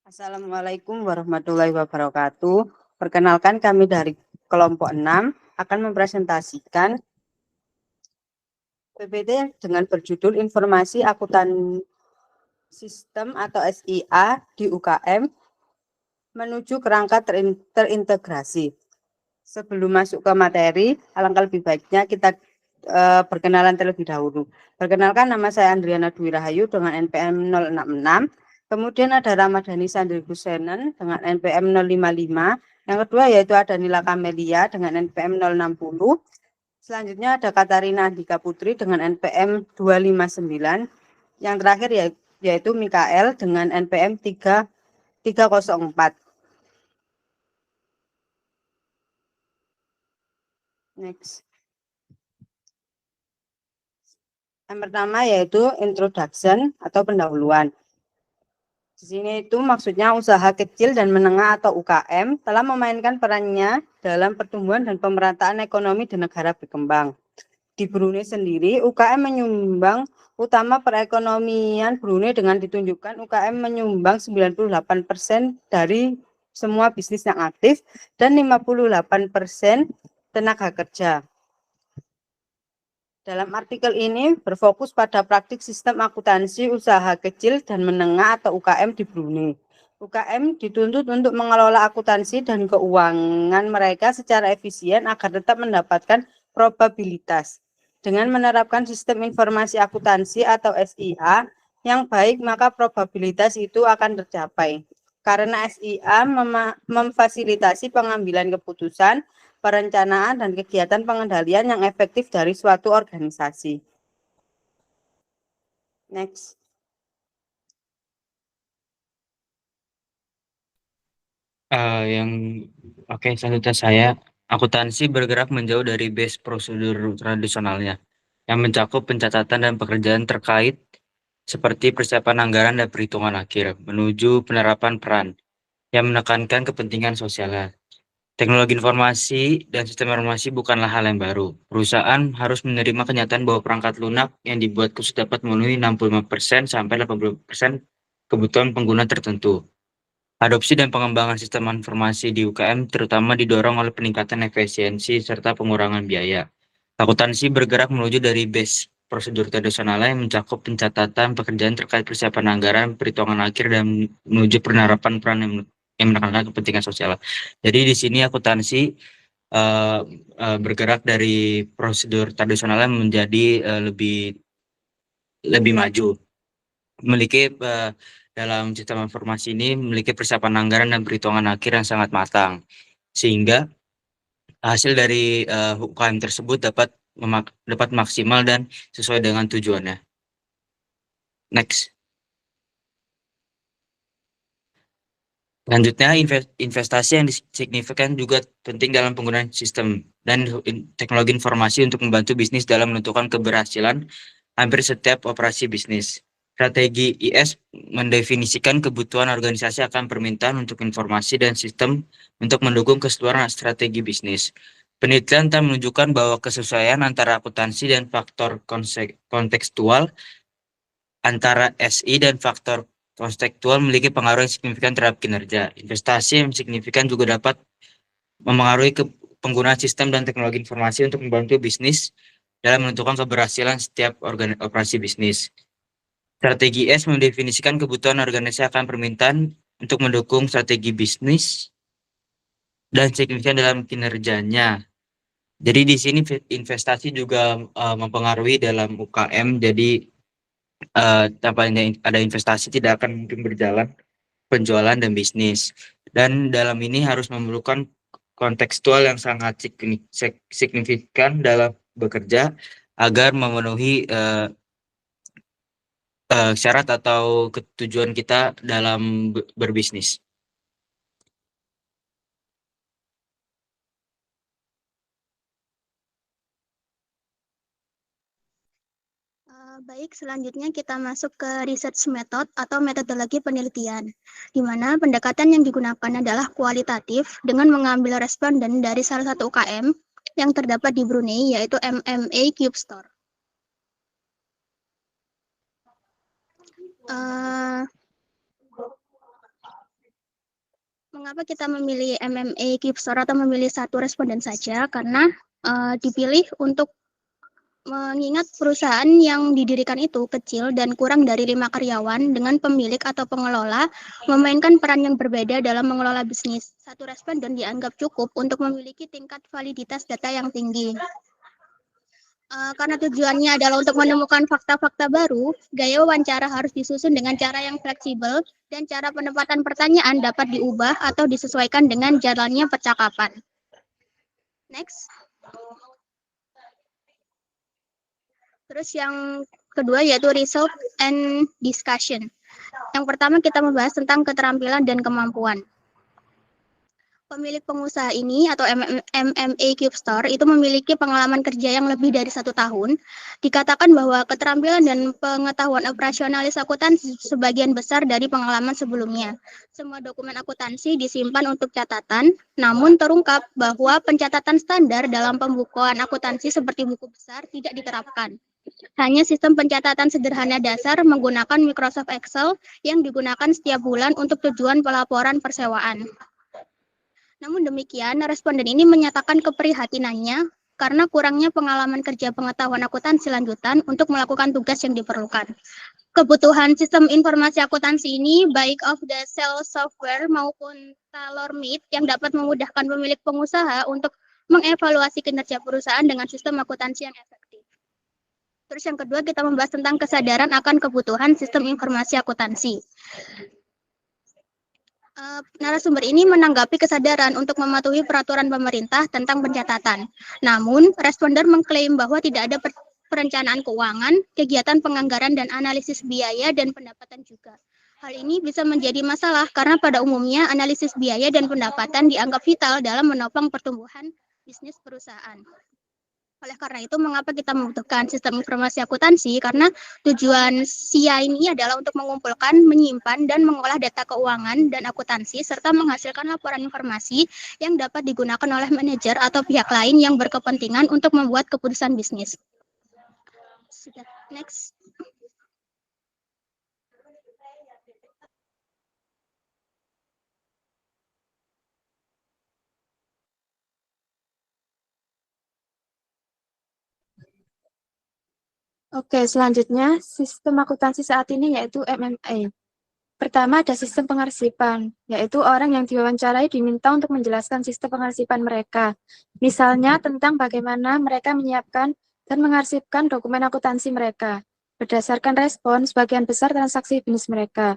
Assalamualaikum warahmatullahi wabarakatuh. Perkenalkan kami dari kelompok 6 akan mempresentasikan PPT dengan berjudul Informasi Akuntan Sistem atau SIA di UKM menuju kerangka terintegrasi. Sebelum masuk ke materi, alangkah lebih baiknya kita perkenalan terlebih dahulu. Perkenalkan, nama saya Andriana Dwi Rahayu dengan NPM 066. Kemudian ada Ramadhani Sandri Kusenen dengan NPM 055. Yang kedua yaitu ada Nila Kamelia dengan NPM 060. Selanjutnya ada Katarina Andika Putri dengan NPM 259. Yang terakhir yaitu Mikael dengan NPM 304. Next. Yang pertama yaitu introduction atau pendahuluan. Di sini itu maksudnya usaha kecil dan menengah atau UKM telah memainkan perannya dalam pertumbuhan dan pemerataan ekonomi di negara berkembang. Di Brunei sendiri, UKM menyumbang utama perekonomian Brunei dengan ditunjukkan UKM menyumbang 98% dari semua bisnis yang aktif dan 58% tenaga kerja. Dalam artikel ini berfokus pada praktik sistem akuntansi usaha kecil dan menengah atau UKM di Brunei. UKM dituntut untuk mengelola akuntansi dan keuangan mereka secara efisien agar tetap mendapatkan probabilitas. Dengan menerapkan sistem informasi akuntansi atau SIA yang baik, maka probabilitas itu akan tercapai. Karena SIA memfasilitasi pengambilan keputusan, perencanaan, dan kegiatan pengendalian yang efektif dari suatu organisasi. Next. Selanjutnya akuntansi bergerak menjauh dari base prosedur tradisionalnya, yang mencakup pencatatan dan pekerjaan terkait seperti persiapan anggaran dan perhitungan akhir, menuju penerapan peran yang menekankan kepentingan sosialnya. Teknologi informasi dan sistem informasi bukanlah hal yang baru. Perusahaan harus menerima kenyataan bahwa perangkat lunak yang dibuat khusus dapat memenuhi 65% sampai 80% kebutuhan pengguna tertentu. Adopsi dan pengembangan sistem informasi di UKM terutama didorong oleh peningkatan efisiensi serta pengurangan biaya. Akuntansi bergerak menuju dari base prosedur tradisional yang mencakup pencatatan pekerjaan terkait persiapan anggaran, perhitungan akhir, dan menuju penerapan peran yang menekankan kepentingan sosial. Jadi di sini akuntansi eh, bergerak dari prosedur tradisionalnya menjadi lebih lebih maju. Memiliki dalam sistem informasi ini memiliki persiapan anggaran dan perhitungan akhir yang sangat matang, sehingga hasil dari UKM tersebut dapat maksimal dan sesuai dengan tujuannya. Next. Selanjutnya, investasi yang signifikan juga penting dalam penggunaan sistem dan teknologi informasi untuk membantu bisnis dalam menentukan keberhasilan hampir setiap operasi bisnis. Strategi IS mendefinisikan kebutuhan organisasi akan permintaan untuk informasi dan sistem untuk mendukung keseluruhan strategi bisnis. Penelitian telah menunjukkan bahwa kesesuaian antara akuntansi dan faktor kontekstual antara SI dan faktor kontekstual memiliki pengaruh yang signifikan terhadap kinerja. Investasi yang signifikan juga dapat memengaruhi penggunaan sistem dan teknologi informasi untuk membantu bisnis dalam menentukan keberhasilan setiap operasi bisnis. Strategi S mendefinisikan kebutuhan organisasi akan permintaan untuk mendukung strategi bisnis dan signifikan dalam kinerjanya. Jadi di sini investasi juga mempengaruhi dalam UKM. Jadi tanpa ada investasi tidak akan mungkin berjalan penjualan dan bisnis. Dan dalam ini harus memerlukan kontekstual yang sangat signifikan dalam bekerja agar memenuhi syarat atau tujuan kita dalam berbisnis. Baik, selanjutnya kita masuk ke research method atau metodologi penelitian, di mana pendekatan yang digunakan adalah kualitatif dengan mengambil responden dari salah satu UKM yang terdapat di Brunei, yaitu MMA Cube Store. Mengapa kita memilih MMA Keepstore atau memilih satu responden saja? Karena dipilih untuk mengingat perusahaan yang didirikan itu kecil dan kurang dari 5 karyawan dengan pemilik atau pengelola memainkan peran yang berbeda dalam mengelola bisnis. Satu responden dianggap cukup untuk memiliki tingkat validitas data yang tinggi. Karena tujuannya adalah untuk menemukan fakta-fakta baru, gaya wawancara harus disusun dengan cara yang fleksibel dan cara penempatan pertanyaan dapat diubah atau disesuaikan dengan jalannya percakapan. Next. Terus yang kedua yaitu result and discussion. Yang pertama kita membahas tentang keterampilan dan kemampuan. Pemilik pengusaha ini atau MMA Keepstore itu memiliki pengalaman kerja yang lebih dari 1 tahun. Dikatakan bahwa keterampilan dan pengetahuan operasionalis akuntansi sebagian besar dari pengalaman sebelumnya. Semua dokumen akuntansi disimpan untuk catatan, namun terungkap bahwa pencatatan standar dalam pembukuan akuntansi seperti buku besar tidak diterapkan. Hanya sistem pencatatan sederhana dasar menggunakan Microsoft Excel yang digunakan setiap bulan untuk tujuan pelaporan persewaan. Namun demikian, responden ini menyatakan keprihatinannya karena kurangnya pengalaman kerja pengetahuan akuntansi lanjutan untuk melakukan tugas yang diperlukan. Kebutuhan sistem informasi akuntansi ini baik off the shelf software maupun tailor-made yang dapat memudahkan pemilik pengusaha untuk mengevaluasi kinerja perusahaan dengan sistem akuntansi yang efektif. Terus yang kedua kita membahas tentang kesadaran akan kebutuhan sistem informasi akuntansi. Narasumber ini menanggapi kesadaran untuk mematuhi peraturan pemerintah tentang pencatatan. Namun, responden mengklaim bahwa tidak ada perencanaan keuangan, kegiatan penganggaran dan analisis biaya dan pendapatan juga. Hal ini bisa menjadi masalah karena pada umumnya analisis biaya dan pendapatan dianggap vital dalam menopang pertumbuhan bisnis perusahaan. Oleh karena itu, mengapa kita membutuhkan sistem informasi akuntansi? Karena tujuan SIA ini adalah untuk mengumpulkan, menyimpan, dan mengolah data keuangan dan akuntansi, serta menghasilkan laporan informasi yang dapat digunakan oleh manajer atau pihak lain yang berkepentingan untuk membuat keputusan bisnis. Next. Oke, selanjutnya sistem akuntansi saat ini yaitu MMA. Pertama ada sistem pengarsipan, yaitu orang yang diwawancarai diminta untuk menjelaskan sistem pengarsipan mereka. Misalnya tentang bagaimana mereka menyiapkan dan mengarsipkan dokumen akuntansi mereka, berdasarkan respon sebagian besar transaksi bisnis mereka.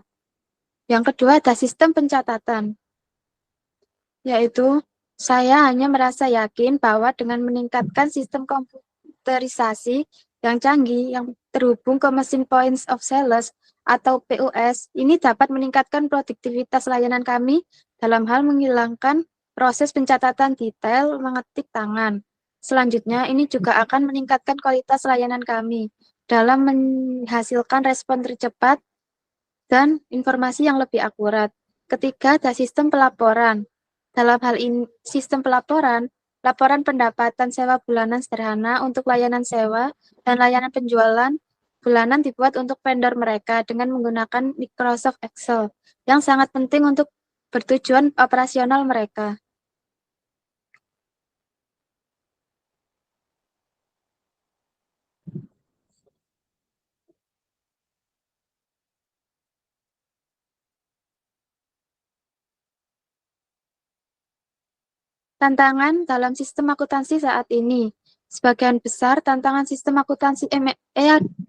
Yang kedua ada sistem pencatatan, yaitu saya hanya merasa yakin bahwa dengan meningkatkan sistem komputerisasi yang canggih yang terhubung ke mesin points of sales atau POS, ini dapat meningkatkan produktivitas layanan kami dalam hal menghilangkan proses pencatatan detail mengetik tangan. Selanjutnya, ini juga akan meningkatkan kualitas layanan kami dalam menghasilkan respon tercepat dan informasi yang lebih akurat. Ketiga, ada sistem pelaporan. Dalam hal ini, sistem pelaporan, laporan pendapatan sewa bulanan sederhana untuk layanan sewa dan layanan penjualan bulanan dibuat untuk vendor mereka dengan menggunakan Microsoft Excel, yang sangat penting untuk bertujuan operasional mereka. Tantangan dalam sistem akuntansi saat ini. Sebagian besar tantangan sistem akuntansi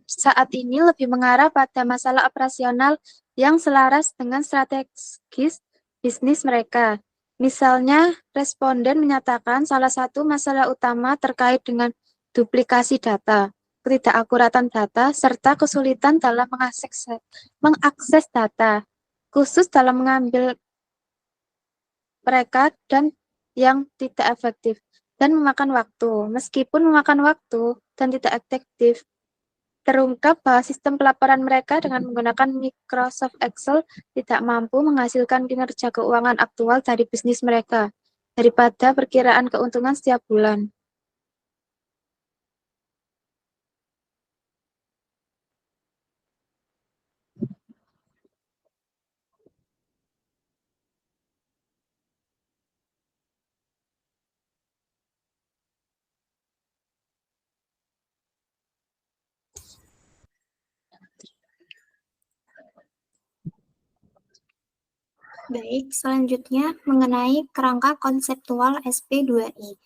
saat ini lebih mengarah pada masalah operasional yang selaras dengan strategis bisnis mereka. Misalnya, responden menyatakan salah satu masalah utama terkait dengan duplikasi data, ketidakakuratan data, serta kesulitan dalam mengakses data, khusus dalam mengambil mereka dan yang tidak efektif dan memakan waktu. Meskipun memakan waktu dan tidak efektif, terungkap bahwa sistem pelaporan mereka dengan menggunakan Microsoft Excel tidak mampu menghasilkan kinerja keuangan aktual dari bisnis mereka daripada perkiraan keuntungan setiap bulan. Baik, selanjutnya mengenai kerangka konseptual SP2I.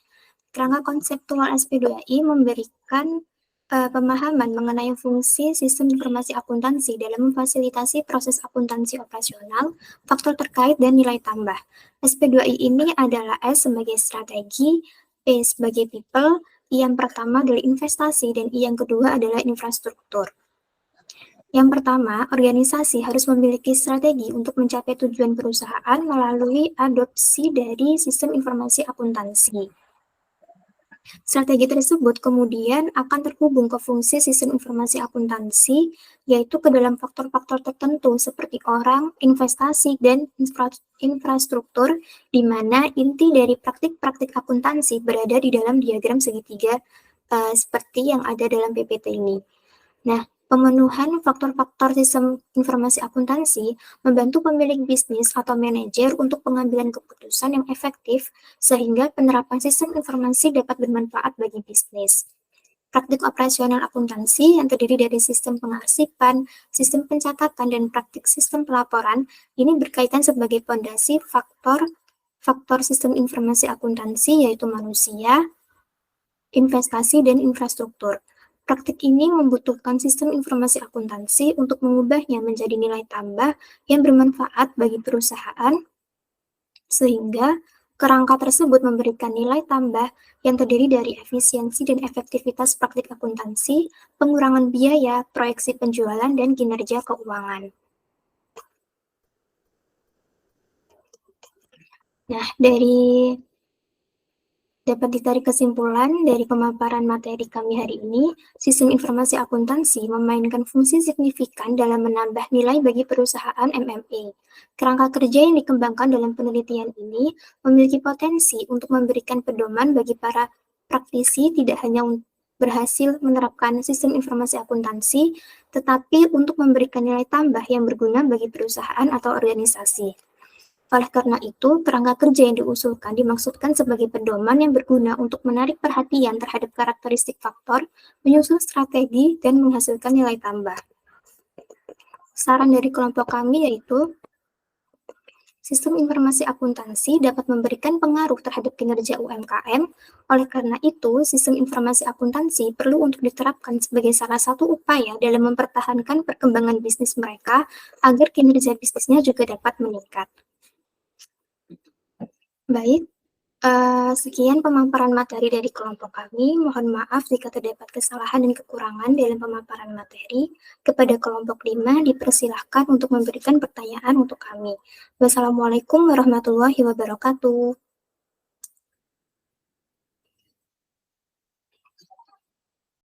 Kerangka konseptual SP2I memberikan pemahaman mengenai fungsi sistem informasi akuntansi dalam memfasilitasi proses akuntansi operasional, faktor terkait, dan nilai tambah. SP2I ini adalah S sebagai strategi, P sebagai people, I yang pertama adalah investasi, dan I yang kedua adalah infrastruktur. Yang pertama, organisasi harus memiliki strategi untuk mencapai tujuan perusahaan melalui adopsi dari sistem informasi akuntansi. Strategi tersebut kemudian akan terhubung ke fungsi sistem informasi akuntansi, yaitu ke dalam faktor-faktor tertentu seperti orang, investasi, dan infrastruktur, di mana inti dari praktik-praktik akuntansi berada di dalam diagram segitiga seperti yang ada dalam PPT ini. Nah, pemenuhan faktor-faktor sistem informasi akuntansi membantu pemilik bisnis atau manajer untuk pengambilan keputusan yang efektif sehingga penerapan sistem informasi dapat bermanfaat bagi bisnis. Praktik operasional akuntansi yang terdiri dari sistem pengarsipan, sistem pencatatan, dan praktik sistem pelaporan ini berkaitan sebagai fondasi faktor sistem informasi akuntansi yaitu manusia, investasi, dan infrastruktur. Praktik ini membutuhkan sistem informasi akuntansi untuk mengubahnya menjadi nilai tambah yang bermanfaat bagi perusahaan, sehingga kerangka tersebut memberikan nilai tambah yang terdiri dari efisiensi dan efektivitas praktik akuntansi, pengurangan biaya, proyeksi penjualan, dan kinerja keuangan. Nah, dapat ditarik kesimpulan dari pemaparan materi kami hari ini, sistem informasi akuntansi memainkan fungsi signifikan dalam menambah nilai bagi perusahaan MMA. Kerangka kerja yang dikembangkan dalam penelitian ini memiliki potensi untuk memberikan pedoman bagi para praktisi tidak hanya berhasil menerapkan sistem informasi akuntansi, tetapi untuk memberikan nilai tambah yang berguna bagi perusahaan atau organisasi. Oleh karena itu, kerangka kerja yang diusulkan dimaksudkan sebagai pedoman yang berguna untuk menarik perhatian terhadap karakteristik faktor, menyusun strategi, dan menghasilkan nilai tambah. Saran dari kelompok kami yaitu, sistem informasi akuntansi dapat memberikan pengaruh terhadap kinerja UMKM, oleh karena itu, sistem informasi akuntansi perlu untuk diterapkan sebagai salah satu upaya dalam mempertahankan perkembangan bisnis mereka agar kinerja bisnisnya juga dapat meningkat. Baik, sekian pemaparan materi dari kelompok kami. Mohon maaf jika terdapat kesalahan dan kekurangan dalam pemaparan materi. Kepada kelompok 5, dipersilahkan untuk memberikan pertanyaan untuk kami. Wassalamualaikum warahmatullahi wabarakatuh.